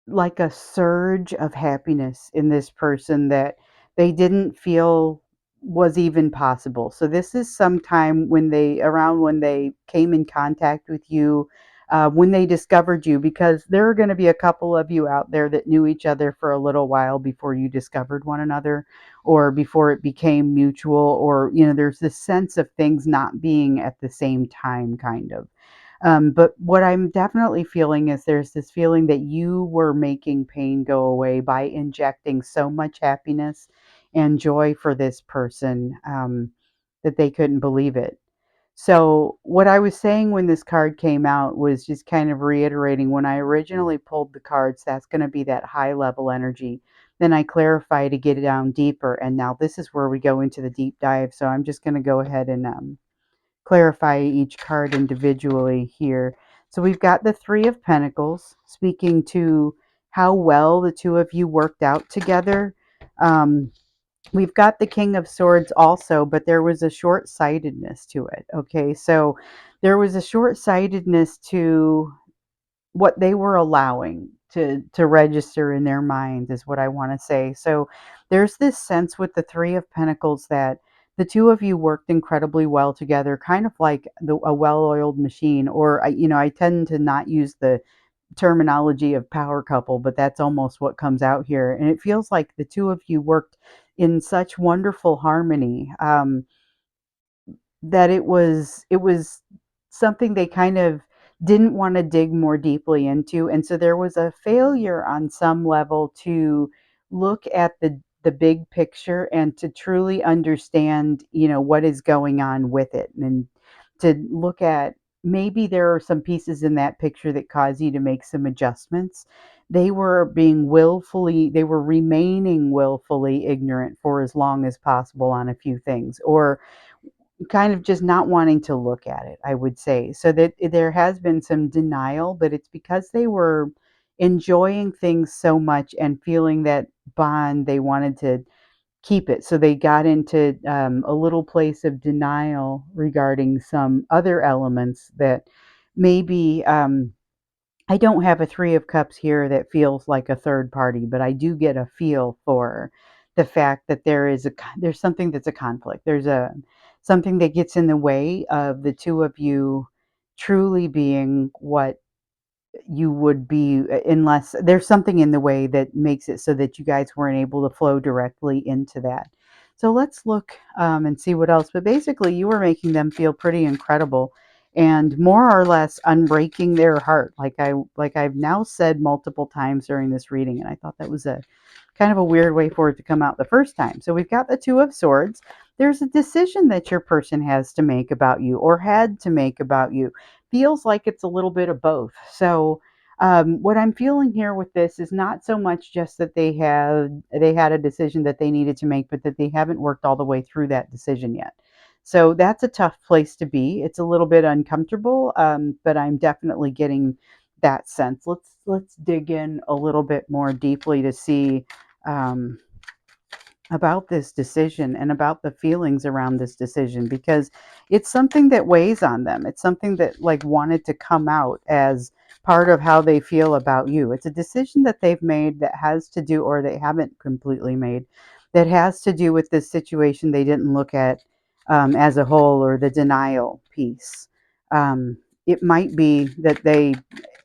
like a surge of happiness in this person that they didn't feel was even possible. So this is sometime when they came in contact with you, when they discovered you, because there are going to be a couple of you out there that knew each other for a little while before you discovered one another, or before it became mutual, or there's this sense of things not being at the same time, kind of. But what I'm definitely feeling is there's this feeling that you were making pain go away by injecting so much happiness and joy for this person, that they couldn't believe it. So, what I was saying when this card came out was just kind of reiterating when I originally pulled the cards, that's going to be that high level energy. Then I clarify to get it down deeper. And now this is where we go into the deep dive. So, I'm just going to go ahead and clarify each card individually here. So we've got the 3 of Pentacles, speaking to how well the two of you worked out together. Um, we've got the King of Swords also, but there was a short-sightedness to it. Okay, so there was a short-sightedness to what they were allowing to register in their minds, is what I want to say. So there's this sense with the 3 of Pentacles that the two of you worked incredibly well together, kind of like a well-oiled machine. Or I tend to not use the terminology of power couple, but that's almost what comes out here. And it feels like the two of you worked in such wonderful harmony, that it was something they kind of didn't want to dig more deeply into. And so there was a failure on some level to look at the big picture and to truly understand, what is going on with it, and to look at maybe there are some pieces in that picture that cause you to make some adjustments. They were remaining willfully ignorant for as long as possible on a few things, or kind of just not wanting to look at it, I would say. So that there has been some denial, but it's because they were enjoying things so much and feeling that bond, they wanted to keep it. So they got into a little place of denial regarding some other elements that maybe. I don't have a 3 of cups here that feels like a third party, but I do get a feel for the fact that there's something that's a conflict. There's a something that gets in the way of the 2 of you truly being what you would be, unless there's something in the way that makes it so that you guys weren't able to flow directly into that. So let's look and see what else. But basically, you were making them feel pretty incredible and more or less unbreaking their heart, like I've now said multiple times during this reading, and I thought that was a kind of a weird way for it to come out the first time. So we've got the 2 of Swords. There's a decision that your person has to make about you or had to make about you. Feels like it's a little bit of both. So what I'm feeling here with this is not so much just that they had a decision that they needed to make, but that they haven't worked all the way through that decision yet. So that's a tough place to be. It's a little bit uncomfortable, but I'm definitely getting that sense. Let's dig in a little bit more deeply to see um, about this decision and about the feelings around this decision, because it's something that weighs on them. It's something that like wanted to come out as part of how they feel about you. It's a decision that they've made that has to do, or they haven't completely made, that has to do with this situation they didn't look at as a whole, or the denial piece. It might be that they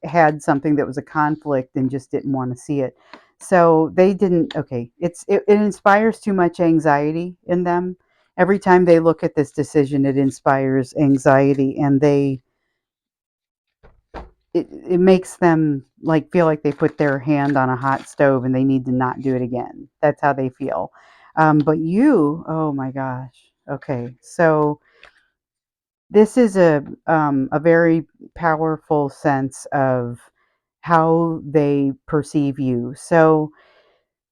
had something that was a conflict and just didn't want to see it, so they didn't. Okay, it inspires too much anxiety in them. Every time they look at this decision, it inspires anxiety, and it makes them like feel like they put their hand on a hot stove and they need to not do it again. That's how they feel. But you, oh my gosh. Okay, so this is a very powerful sense of how they perceive you. So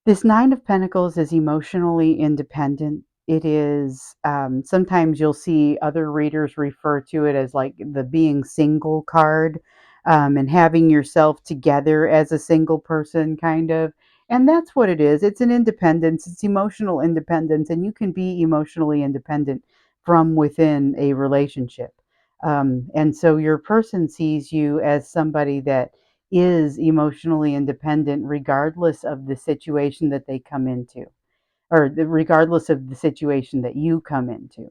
this Nine of Pentacles is emotionally independent. It is, sometimes you'll see other readers refer to it as like the being single card, and having yourself together as a single person, kind of. And that's what it is. It's an independence, it's emotional independence, and you can be emotionally independent from within a relationship. And so your person sees you as somebody that is emotionally independent regardless of the situation that they come into, or regardless of the situation that you come into.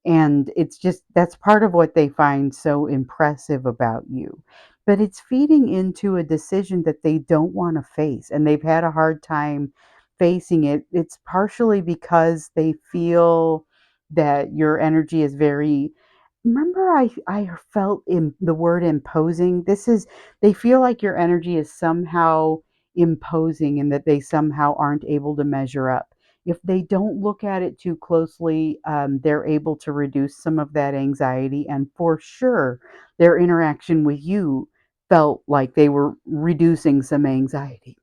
And it's just that's part of what they find so impressive about you. But it's feeding into a decision that they don't want to face, and they've had a hard time facing it. It's partially because they feel that your energy is very, remember, I felt in the word imposing. This is, they feel like your energy is somehow imposing and that they somehow aren't able to measure up. If they don't look at it too closely, they're able to reduce some of that anxiety. And for sure, their interaction with you felt like they were reducing some anxiety.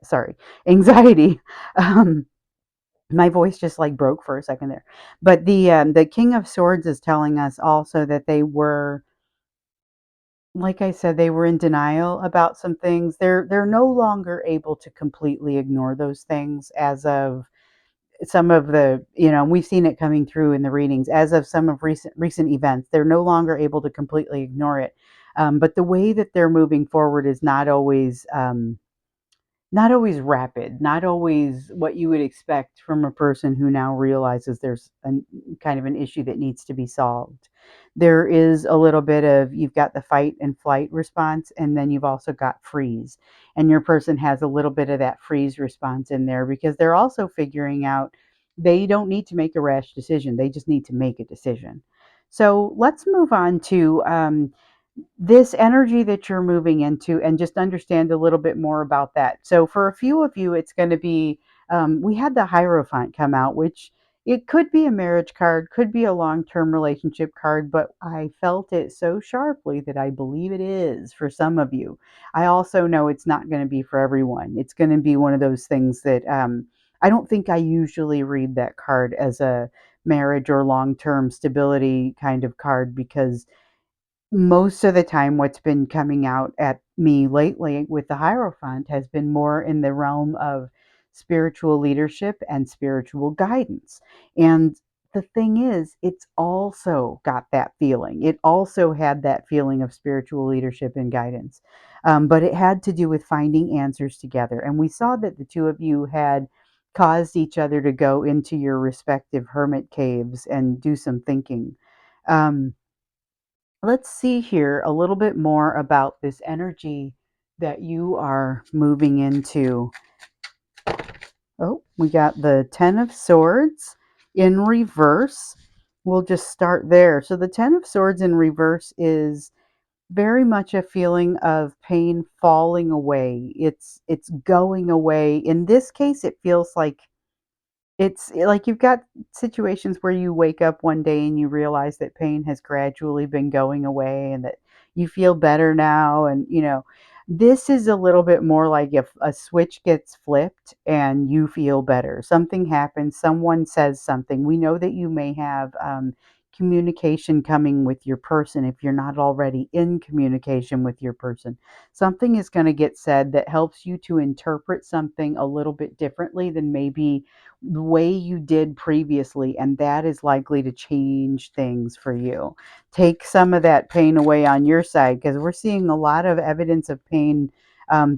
Sorry, anxiety. Um, my voice just like broke for a second there. But the King of Swords is telling us also that they were, like I said, they were in denial about some things. They're no longer able to completely ignore those things as of some of the, we've seen it coming through in the readings, as of some of recent events. They're no longer able to completely ignore it. But the way that they're moving forward is not always rapid, not always what you would expect from a person who now realizes there's a kind of an issue that needs to be solved. There is a little bit of, you've got the fight and flight response, and then you've also got freeze. And your person has a little bit of that freeze response in there because they're also figuring out they don't need to make a rash decision. They just need to make a decision. So let's move on to this energy that you're moving into, and just understand a little bit more about that. So for a few of you, it's going to be, we had the Hierophant come out, which it could be a marriage card, could be a long-term relationship card, but I felt it so sharply that I believe it is for some of you. I also know it's not going to be for everyone. It's going to be one of those things that, I don't think I usually read that card as a marriage or long-term stability kind of card, because most of the time what's been coming out at me lately with the Hierophant has been more in the realm of spiritual leadership and spiritual guidance. And the thing is, it's also got that feeling. It also had that feeling of spiritual leadership and guidance. But it had to do with finding answers together. And we saw that the two of you had caused each other to go into your respective hermit caves and do some thinking. Um, let's see here a little bit more about this energy that you are moving into. Oh, we got the Ten of Swords in reverse. We'll just start there. So the Ten of Swords in reverse is very much a feeling of pain falling away. It's going away. In this case, it feels like like you've got situations where you wake up one day and you realize that pain has gradually been going away and that you feel better now. And, this is a little bit more like if a switch gets flipped and you feel better. Something happens, someone says something. We know that you may have communication coming with your person if you're not already in communication with your person. Something is going to get said that helps you to interpret something a little bit differently than maybe the way you did previously, and that is likely to change things for you. Take some of that pain away on your side, because we're seeing a lot of evidence of pain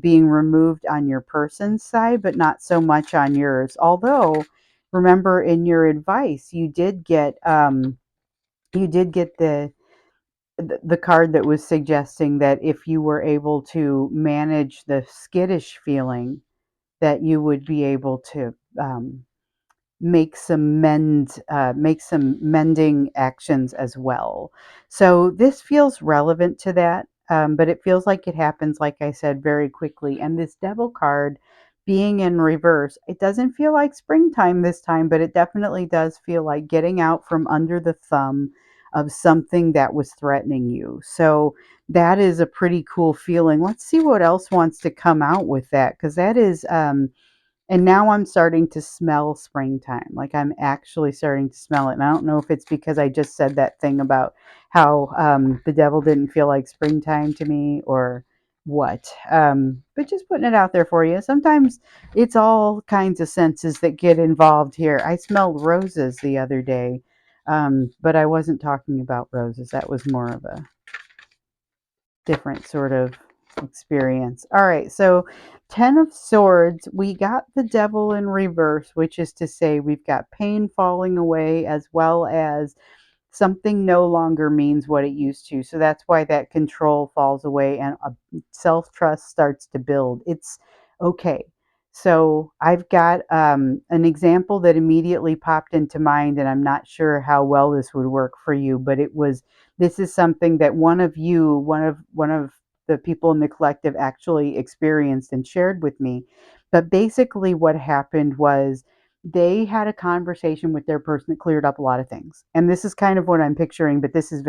being removed on your person's side, but not so much on yours. Although, remember in your advice, you did get the card that was suggesting that if you were able to manage the skittish feeling, that you would be able to make some mending actions as well. So this feels relevant to that, but it feels like it happens, like I said, very quickly. And this Devil card being in reverse, it doesn't feel like springtime this time, but it definitely does feel like getting out from under the thumb of something that was threatening you. So that is a pretty cool feeling. Let's see what else wants to come out with that, because that is and now I'm starting to smell springtime. Like, I'm actually starting to smell it. And I don't know if it's because I just said that thing about how the devil didn't feel like springtime to me, or what. But just putting it out there for you. Sometimes it's all kinds of senses that get involved here. I smelled roses the other day, but I wasn't talking about roses. That was more of a different sort of experience. All right, so Ten of Swords, we got the Devil in reverse, which is to say we've got pain falling away as well as something no longer means what it used to. So that's why that control falls away and self trust starts to build. It's okay. So I've got an example that immediately popped into mind, and I'm not sure how well this would work for you, but this is something that one of the people in the collective actually experienced and shared with me. But basically, what happened was they had a conversation with their person that cleared up a lot of things. And this is kind of what I'm picturing, but this was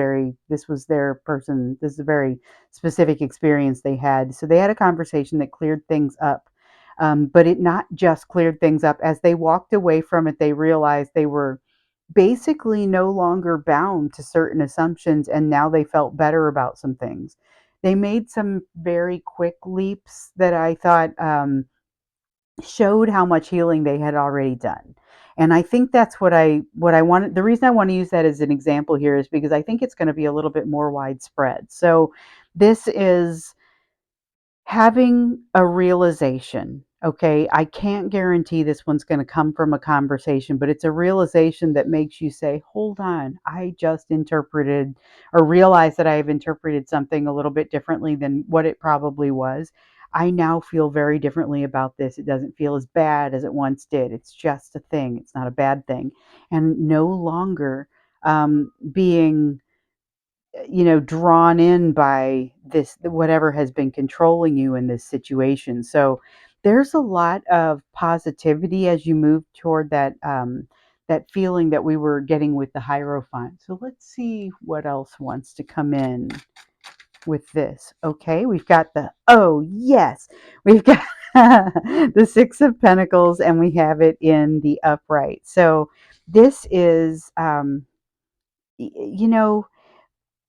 their person. This is a very specific experience they had. So they had a conversation that cleared things up. But it not just cleared things up. As they walked away from it, they realized they were basically no longer bound to certain assumptions, and now they felt better about some things. They made some very quick leaps that I thought showed how much healing they had already done. And I think that's what I wanted. The reason I want to use that as an example here is because I think it's going to be a little bit more widespread. So this is having a realization. Okay, I can't guarantee this one's going to come from a conversation, but it's a realization that makes you say, hold on, I just interpreted or realized that I have interpreted something a little bit differently than what it probably was. I now feel very differently about this. It doesn't feel as bad as it once did. It's just a thing, it's not a bad thing. And no longer being drawn in by this whatever has been controlling you in this situation. So there's a lot of positivity as you move toward that feeling that we were getting with the Hierophant. So let's see what else wants to come in with this. Okay, we've got oh yes, we've got the Six of Pentacles, and we have it in the upright. So this is, you know,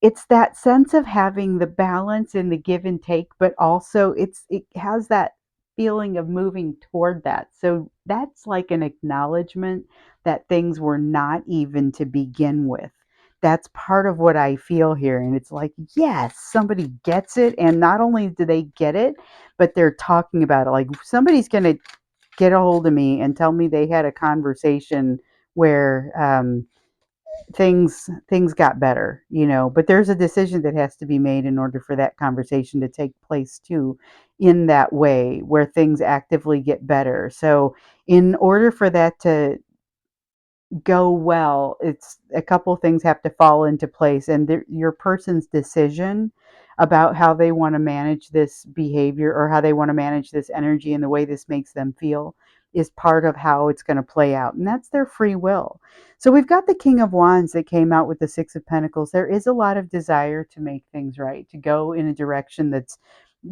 it's that sense of having the balance and the give and take, but also it has that feeling of moving toward that. So that's like an acknowledgement that things were not even to begin with. That's part of what I feel here. And it's like, yes, somebody gets it. And not only do they get it, but they're talking about it. Like somebody's going to get a hold of me and tell me they had a conversation where, things got better, but there's a decision that has to be made in order for that conversation to take place too, in that way where things actively get better. So in order for that to go well, it's a couple things have to fall into place, and your person's decision about how they want to manage this behavior or how they want to manage this energy and the way this makes them feel is part of how it's going to play out, and that's their free will. So we've got the King of Wands that came out with the Six of Pentacles. There is a lot of desire to make things right, to go in a direction that's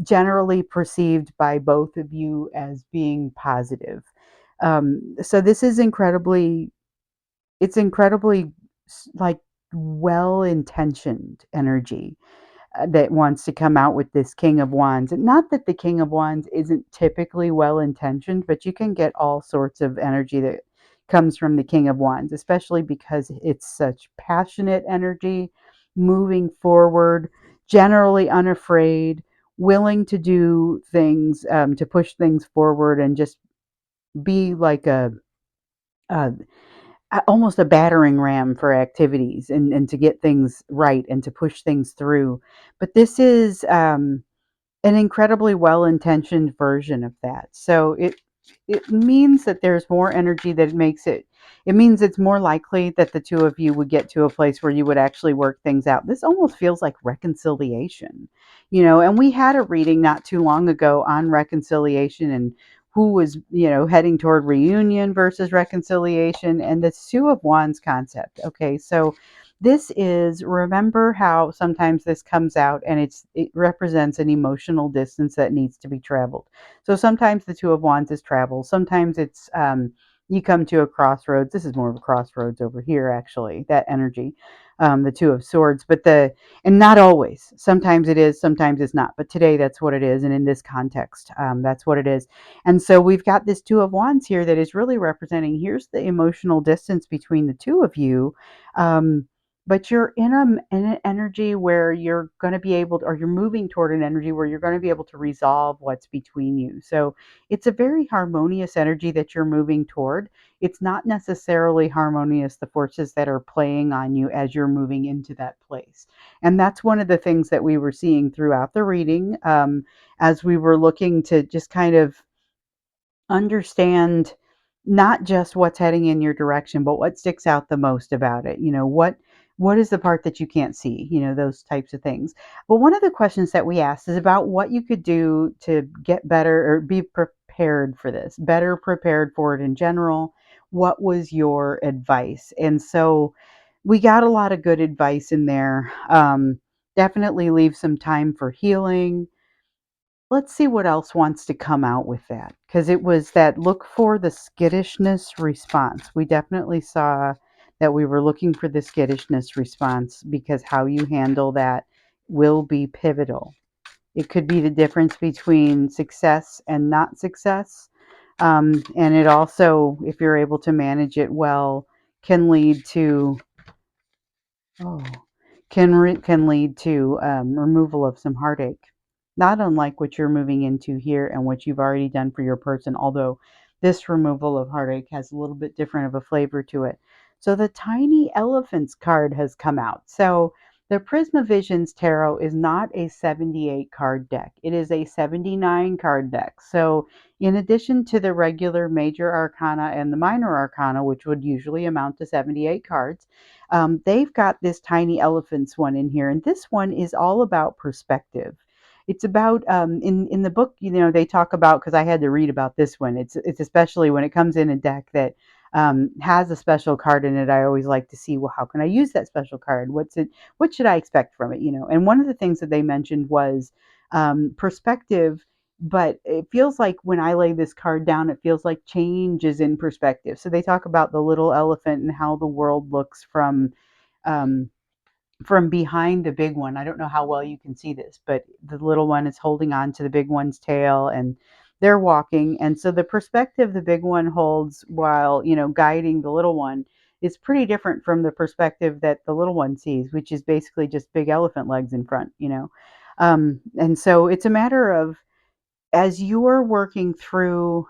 generally perceived by both of you as being positive. So this is incredibly like well-intentioned energy that wants to come out with this King of Wands. And not that the King of Wands isn't typically well-intentioned, but you can get all sorts of energy that comes from the King of Wands, especially because it's such passionate energy, moving forward, generally unafraid, willing to do things, to push things forward and just be like a almost a battering ram for activities and to get things right and to push things through. But this is, an incredibly well-intentioned version of that. So it means that there's more energy that makes it means it's more likely that the two of you would get to a place where you would actually work things out. This almost feels like reconciliation, and we had a reading not too long ago on reconciliation and who was, heading toward reunion versus reconciliation and the Two of Wands concept. Okay, so this is, remember how sometimes this comes out and it represents an emotional distance that needs to be traveled. So sometimes the Two of Wands is travel. Sometimes it's, you come to a crossroads. This is more of a crossroads over here, actually, that energy. The Two of Swords, and not always. Sometimes it is, sometimes it's not. But today that's what it is. And in this context, that's what it is. And so we've got this Two of Wands here that is really representing, here's the emotional distance between the two of you. Um, but you're in an energy where you're going to be able to, or you're moving toward an energy where you're going to be able to resolve what's between you. So it's a very harmonious energy that you're moving toward. It's not necessarily harmonious, the forces that are playing on you as you're moving into that place. And that's one of the things that we were seeing throughout the reading, as we were looking to just kind of understand not just what's heading in your direction, but what sticks out the most about it. What is the part that you can't see? Those types of things. But one of the questions that we asked is about what you could do to get better or be prepared for this, better prepared for it in general. What was your advice? And so we got a lot of good advice in there. Definitely leave some time for healing. Let's see what else wants to come out with that, because it was that look for the skittishness response. We definitely saw that we were looking for the skittishness response because how you handle that will be pivotal. It could be the difference between success and not success. And it also, if you're able to manage it well, can lead to Oh, can lead to, removal of some heartache, not unlike what you're moving into here and what you've already done for your person, although this removal of heartache has a little bit different of a flavor to it. So the Tiny Elephants card has come out. So The Prismavisions Tarot is not a 78 card deck. It is a 79 card deck. So, in addition to the regular major arcana and the minor arcana, which would usually amount to 78 cards, they've got this tiny elephants one in here. And this one is all about perspective. It's about in the book, they talk about, because I had to read about this one. It's especially when it comes in a deck that has a special card in it. I always like to see, well, how can I use that special card? What should I expect from it? And one of the things that they mentioned was perspective. But it feels like when I lay this card down, it feels like change is in perspective. So they talk about the little elephant and how the world looks um, from behind the big one. I don't know how well you can see this, but the little one is holding on to the big one's tail and they're walking. And so the perspective the big one holds while, guiding the little one is pretty different from the perspective that the little one sees, which is basically just big elephant legs in front. And so it's a matter of, as you're working through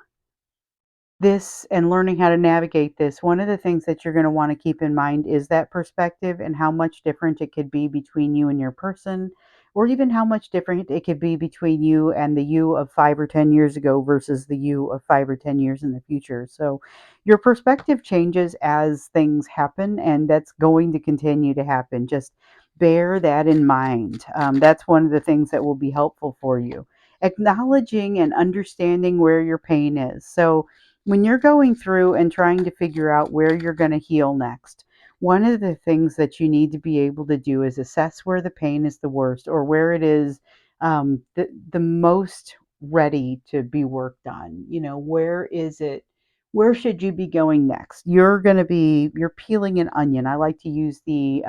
this and learning how to navigate this, one of the things that you're going to want to keep in mind is that perspective and how much different it could be between you and your person, or even how much different it could be between you and the you of 5 or 10 years ago versus the you of 5 or 10 years in the future. So your perspective changes as things happen, and that's going to continue to happen. Just bear that in mind. That's one of the things that will be helpful for you. Acknowledging and understanding where your pain is. So, when you're going through and trying to figure out where you're going to heal next, one of the things that you need to be able to do is assess where the pain is the worst, or where it is the most ready to be worked on. Where is it? Where should you be going next? You're peeling an onion. I use the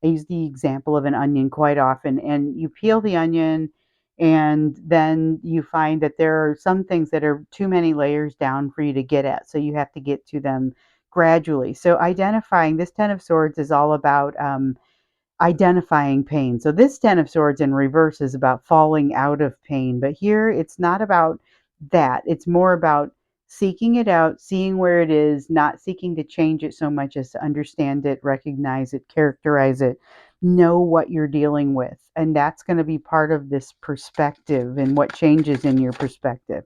example of an onion quite often, and you peel the onion and then you find that there are some things that are too many layers down for you to get at. So you have to get to them gradually. So identifying this 10 of Swords is all about identifying pain. So this 10 of Swords in reverse is about falling out of pain. But here it's not about that. It's more about seeking it out, seeing where it is, not seeking to change it so much as to understand it, recognize it, characterize it, know what you're dealing with. And that's going to be part of this perspective and what changes in your perspective.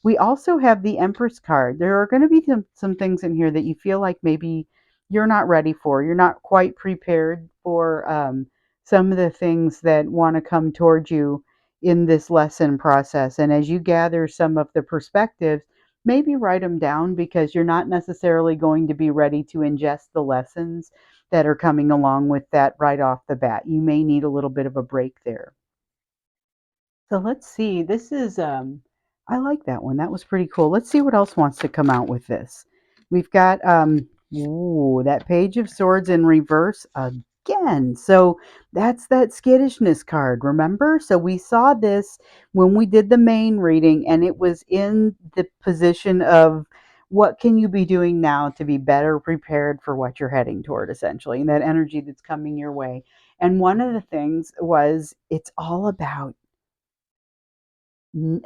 We also have the Empress card. There are going to be some things in here that you feel like maybe you're not ready for. You're not quite prepared for some of the things that want to come towards you in this lesson process. And as you gather some of the perspectives, maybe write them down, because you're not necessarily going to be ready to ingest the lessons that are coming along with that right off the bat. You may need a little bit of a break there. So let's see. This is I like that one. That was pretty cool. Let's see what else wants to come out with this. We've got ooh, that Page of Swords in reverse again. So that's that skittishness card, remember? So we saw this when we did the main reading, and it was in the position of what can you be doing now to be better prepared for what you're heading toward, essentially, and that energy that's coming your way. And one of the things was, it's all about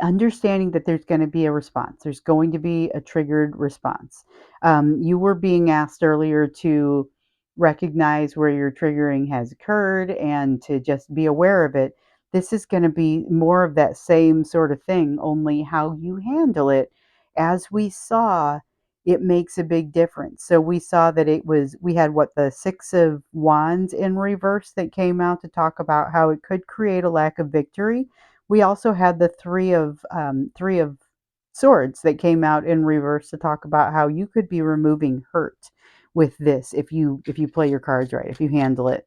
understanding that there's going to be a response. There's going to be a triggered response. You were being asked earlier to recognize where your triggering has occurred and to just be aware of it. This is going to be more of that same sort of thing, only how you handle it. As we saw, it makes a big difference. So we saw that we had what, the Six of Wands in reverse that came out to talk about how it could create a lack of victory. We also had the Three of Swords that came out in reverse to talk about how you could be removing hurt with this if you play your cards right, if you handle it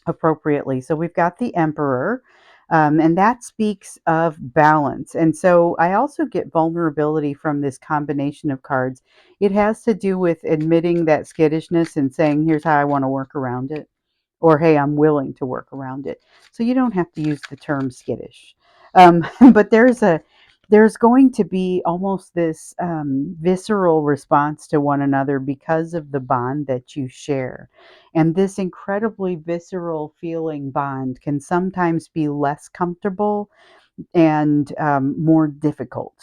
appropriately. So we've got the Emperor, and that speaks of balance. And so I also get vulnerability from this combination of cards. It has to do with admitting that skittishness and saying, here's how I want to work around it, or hey, I'm willing to work around it. So you don't have to use the term skittish. But there's going to be almost this visceral response to one another because of the bond that you share. And this incredibly visceral feeling bond can sometimes be less comfortable and more difficult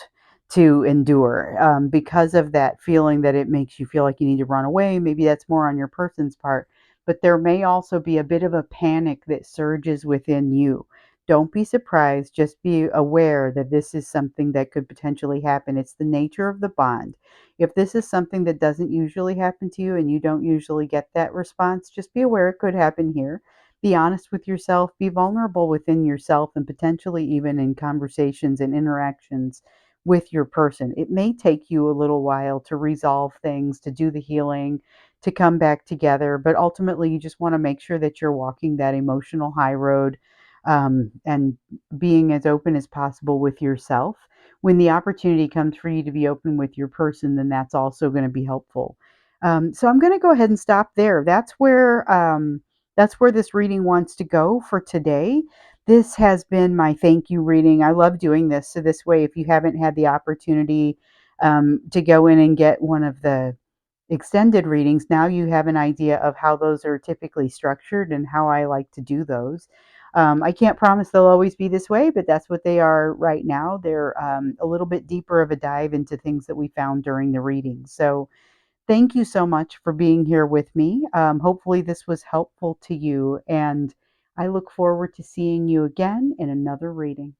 to endure, because of that feeling that it makes you feel like you need to run away. Maybe that's more on your person's part, but there may also be a bit of a panic that surges within you. Don't be surprised, just be aware that this is something that could potentially happen. It's the nature of the bond. If this is something that doesn't usually happen to you and you don't usually get that response, just be aware it could happen here. Be honest with yourself, be vulnerable within yourself, and potentially even in conversations and interactions with your person. It may take you a little while to resolve things, to do the healing, to come back together, but ultimately you just want to make sure that you're walking that emotional high road, and being as open as possible with yourself. When the opportunity comes for you to be open with your person, then that's also going to be helpful. So I'm going to go ahead and stop there. That's where this reading wants to go for today. This has been my thank you reading. I love doing this. So this way, if you haven't had the opportunity to go in and get one of the extended readings, now you have an idea of how those are typically structured and how I like to do those. I can't promise they'll always be this way, but that's what they are right now. They're a little bit deeper of a dive into things that we found during the reading. So, thank you so much for being here with me. Hopefully, this was helpful to you, and I look forward to seeing you again in another reading.